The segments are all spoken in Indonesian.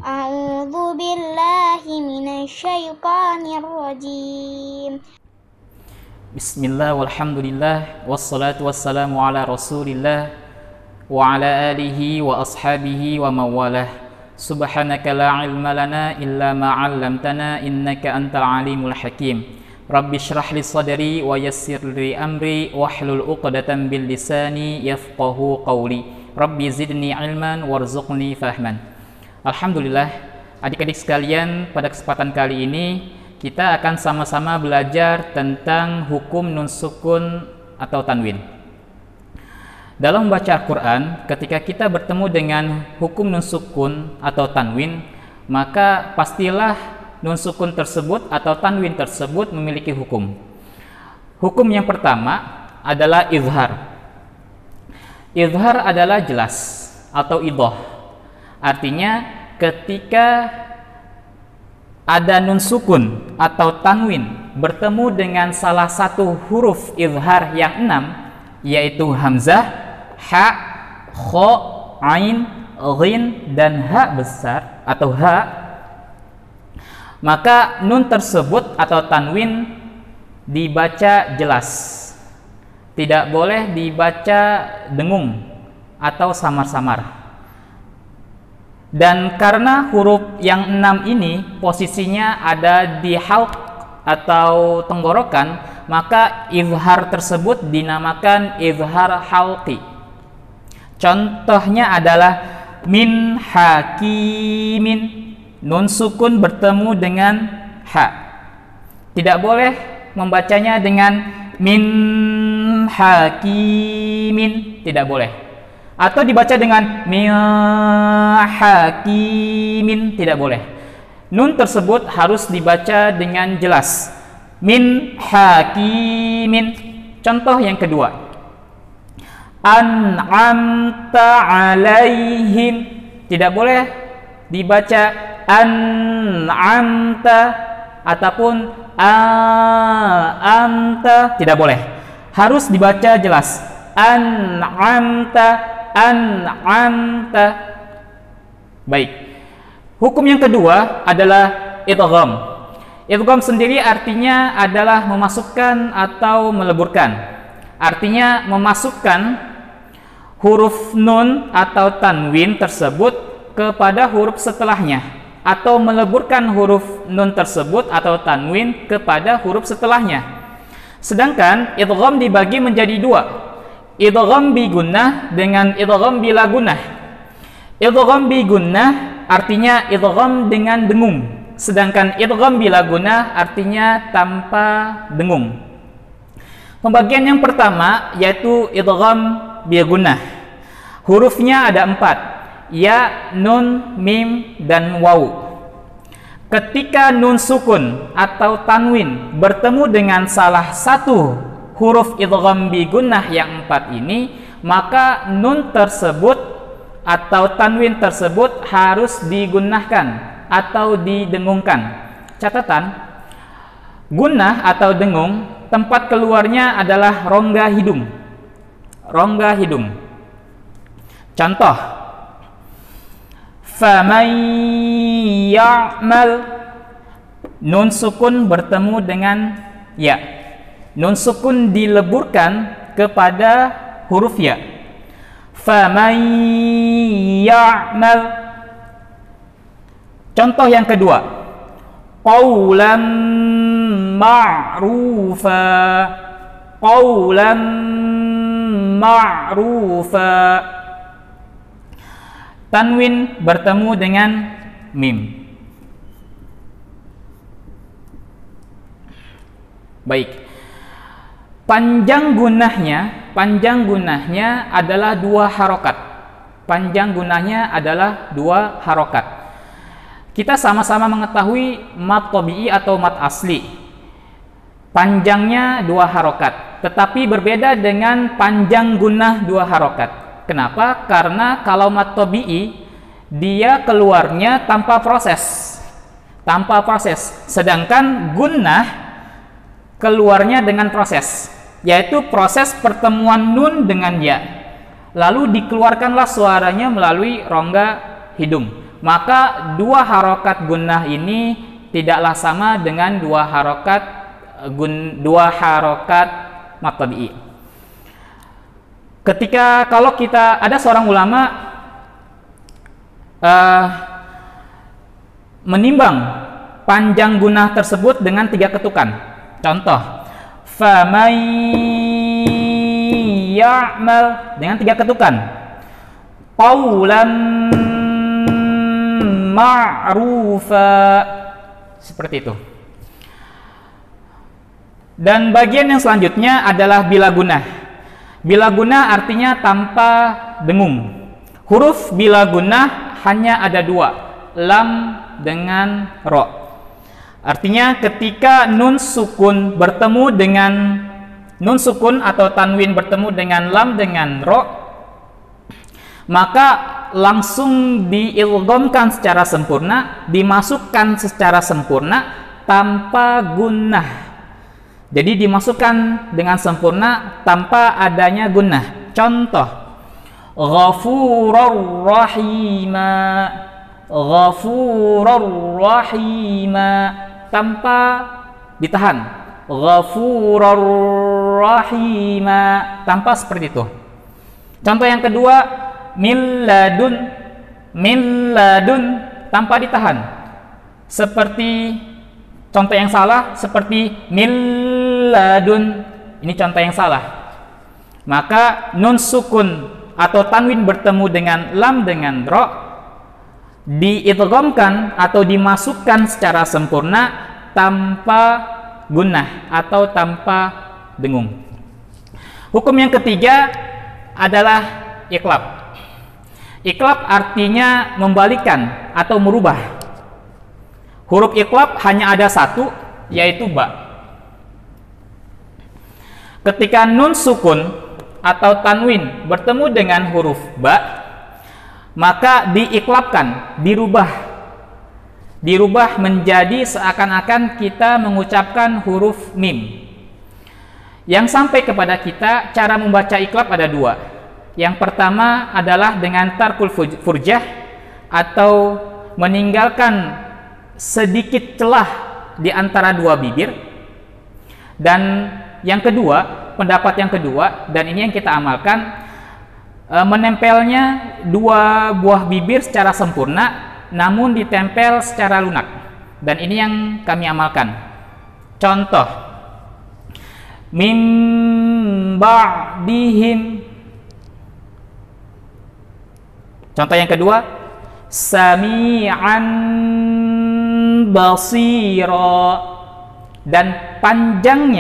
A'udzu billahi minasyaitonir rajim. Bismillah walhamdulillah wassalatu wassalamu ala rasulillah wa ala alihi wa ashabihi wa mawalah. Subhanaka la ilma lana illa ma 'allamtana innaka antal alimul hakim. Rabbi shrah li sadri wa yassir li amri wahlul 'uqdatam bil lisani yafqahu qawli. Rabbi zidni ilman warzuqni fahman. Alhamdulillah, adik-adik sekalian, pada kesempatan kali ini kita akan sama-sama belajar tentang hukum nun sukun atau tanwin. Dalam membaca Al-Quran, ketika kita bertemu dengan hukum nun sukun atau tanwin, maka pastilah nun sukun tersebut atau tanwin tersebut memiliki hukum. Hukum yang pertama adalah izhar. Izhar adalah jelas atau idhah. Artinya ketika ada nun sukun atau tanwin bertemu dengan salah satu huruf izhar yang 6, yaitu hamzah, ha, kha, ain, ghin, dan ha besar atau ha, maka nun tersebut atau tanwin dibaca jelas, tidak boleh dibaca dengung atau samar-samar. Dan karena huruf yang 6 ini posisinya ada di halq atau tenggorokan, maka izhar tersebut dinamakan izhar halqi. Contohnya adalah min hakimin, nun sukun bertemu dengan ha. Tidak boleh membacanya dengan min hakimin, tidak boleh. Atau dibaca dengan min hakimin, tidak boleh. Nun tersebut harus dibaca dengan jelas, min hakimin. Contoh yang kedua, an'amta alaihim, tidak boleh dibaca an'amta ataupun anta, tidak boleh. Harus dibaca jelas, an'amta, an'amta. Baik. Hukum yang kedua adalah idgham. Idgham sendiri artinya adalah memasukkan atau meleburkan. Artinya memasukkan huruf nun atau tanwin tersebut kepada huruf setelahnya, atau meleburkan huruf nun tersebut atau tanwin kepada huruf setelahnya. Sedangkan idgham dibagi menjadi dua, idgham bi gunnah dengan idgham bila gunnah. Idgham bi gunnah artinya idgham dengan dengung, sedangkan idgham bila gunnah artinya tanpa dengung. Pembagian yang pertama yaitu idgham bi gunnah. Hurufnya ada 4, ya, nun, mim, dan waw. Ketika nun sukun atau tanwin bertemu dengan salah satu huruf idgham bi gunnah yang 4 ini, maka nun tersebut atau tanwin tersebut harus digunnahkan atau didengungkan. Catatan, gunnah atau dengung tempat keluarnya adalah rongga hidung. Rongga hidung. Contoh, faman ya'mal, nun sukun bertemu dengan ya. Nun sukun dileburkan kepada huruf ya. Faman ya'mal. Contoh yang kedua, qawlan ma'rufa. Qawlan ma'rufa. Tanwin bertemu dengan mim. Baik. Panjang gunnahnya adalah 2 harokat. Panjang gunnahnya adalah 2 harokat. Kita sama-sama mengetahui mat tabi'i atau mat asli. Panjangnya 2 harokat, tetapi berbeda dengan panjang gunnah 2 harokat. Kenapa? Karena kalau mat tabi'i dia keluarnya tanpa proses. Tanpa proses. Sedangkan gunnah keluarnya dengan proses, yaitu proses pertemuan nun dengan ya. Lalu dikeluarkanlah suaranya melalui rongga hidung. maka dua harokat gunnah ini tidaklah sama dengan dua harokat mad tabi'i. Ketika kalau kita ada seorang ulama menimbang panjang gunnah tersebut dengan 3 ketukan. Contoh, faman ya'mal dengan 3 ketukan, qawlan ma'rufa, seperti itu. Dan bagian yang selanjutnya adalah bila gunnah. Bila gunnah artinya tanpa dengung. Huruf bila gunnah hanya ada 2, lam dengan ro. Artinya ketika nun sukun bertemu dengan nun sukun atau tanwin bertemu dengan lam dengan ro, maka langsung diilghamkan secara sempurna, dimasukkan secara sempurna tanpa gunnah. Jadi dimasukkan dengan sempurna tanpa adanya gunnah. Contoh, ghafurur rahima, ghafurur rahima, tanpa ditahan. Ghafurur rahima, tanpa seperti itu. Contoh yang kedua, milladun, milladun, tanpa ditahan. Seperti contoh yang salah, seperti milladun, ini contoh yang salah. Maka nun sukun atau tanwin bertemu dengan lam dengan ro, diidghamkan atau dimasukkan secara sempurna tanpa gunnah atau tanpa dengung. Hukum yang ketiga adalah iqlab. Iqlab artinya membalikan atau merubah. Huruf iqlab hanya ada 1, yaitu ba. Ketika nun sukun atau tanwin bertemu dengan huruf ba, maka diiqlabkan, dirubah menjadi seakan-akan kita mengucapkan huruf mim. Yang sampai kepada kita, cara membaca iqlab ada 2. Yang pertama adalah dengan tarkul furjah atau meninggalkan sedikit celah di antara 2 bibir. Dan yang kedua, pendapat yang kedua, dan ini yang kita amalkan, menempelnya 2 buah bibir secara sempurna namun ditempel secara lunak, dan ini yang kami amalkan. Contoh, mim ba'dihim. Contoh yang kedua, sami'an basira. Dan panjang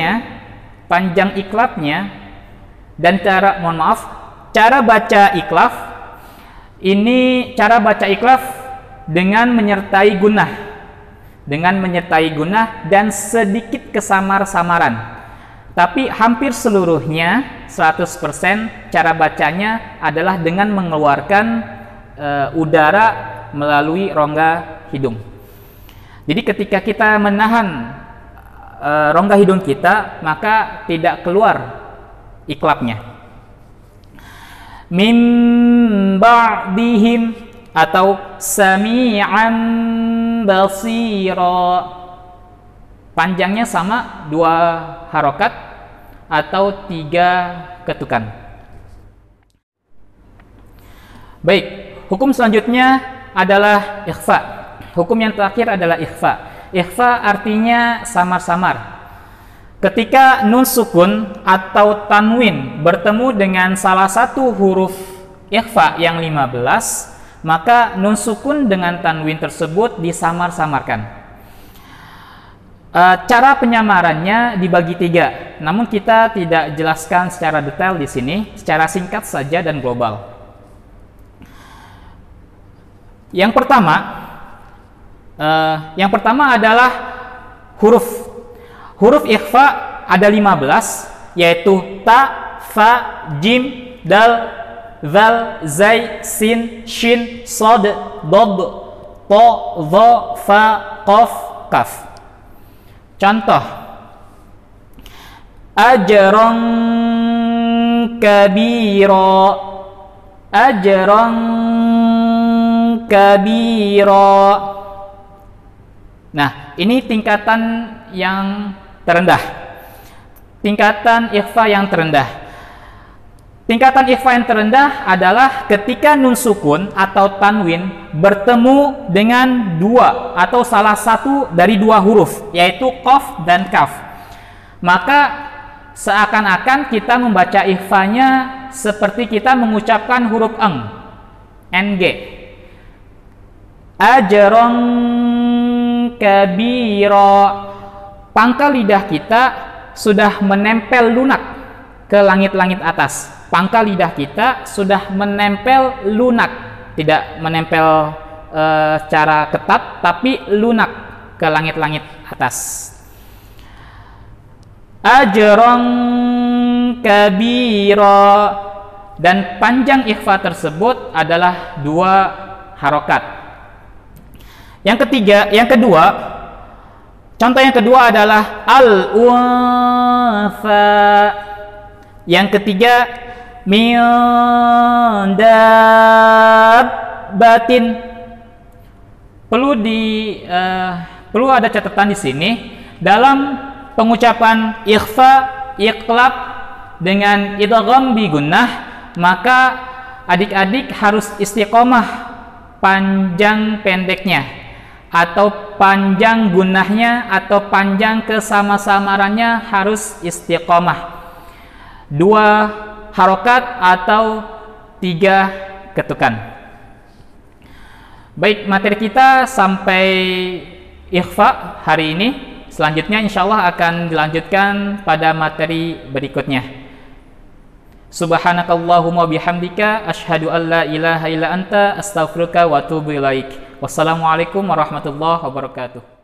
iqlabnya dan cara baca iqlab ini, cara baca iqlab dengan menyertai gunnah dan sedikit kesamar-samaran. Tapi hampir seluruhnya 100% cara bacanya adalah dengan mengeluarkan udara melalui rongga hidung. Jadi ketika kita menahan rongga hidung kita, maka tidak keluar iqlabnya. Mim ba'dihim atau sami'an basira. Panjangnya sama, 2 harokat atau 3 ketukan. Baik, hukum selanjutnya adalah ikhfa. Hukum yang terakhir adalah ikhfa. Ikhfa artinya samar-samar. Ketika nun sukun atau tanwin bertemu dengan salah satu huruf ikhfa yang 15, maka nun sukun dengan tanwin tersebut disamar-samarkan. Cara penyamarannya dibagi 3, namun kita tidak jelaskan secara detail di sini, secara singkat saja dan global. Yang pertama adalah huruf ikhfa ada 15, yaitu ta, fa, jim, dal, zal, zai, sin, shin, sod, dod, to, dho, fa, qaf, kaf. Contoh, ajran kabira, ajran kabira. Nah, ini tingkatan yang terendah. Tingkatan ikhfa yang terendah. Tingkatan ikhfa yang terendah adalah ketika nun sukun atau tanwin bertemu dengan dua atau salah satu dari dua huruf, yaitu qaf dan kaf. Maka seakan-akan kita membaca ikhfanya seperti kita mengucapkan huruf ng. Ajron kabira. Pangkal lidah kita sudah menempel lunak ke langit-langit atas. Pangkal lidah kita sudah menempel lunak, tidak menempel secara ketat, tapi lunak ke langit-langit atas. Ajron kabira. Dan panjang ikhfa tersebut adalah 2 harokat. Yang kedua, contoh yang kedua adalah al-unfa. Yang ketiga, min dabbatin. Perlu ada catatan di sini dalam pengucapan ikhfa, iqlab dengan idgham bi gunnah, maka adik-adik harus istiqomah panjang pendeknya, atau panjang gunnahnya, atau panjang kesama-samarannya harus istiqomah. 2 harokat atau 3 ketukan. Baik, materi kita sampai ikhfa hari ini. Selanjutnya insya Allah akan dilanjutkan pada materi berikutnya. Subhanakallahumma bihamdika asyhadu an la ilaha illa anta astaghfiruka wa atubu ilaik. Wassalamualaikum warahmatullahi wabarakatuh.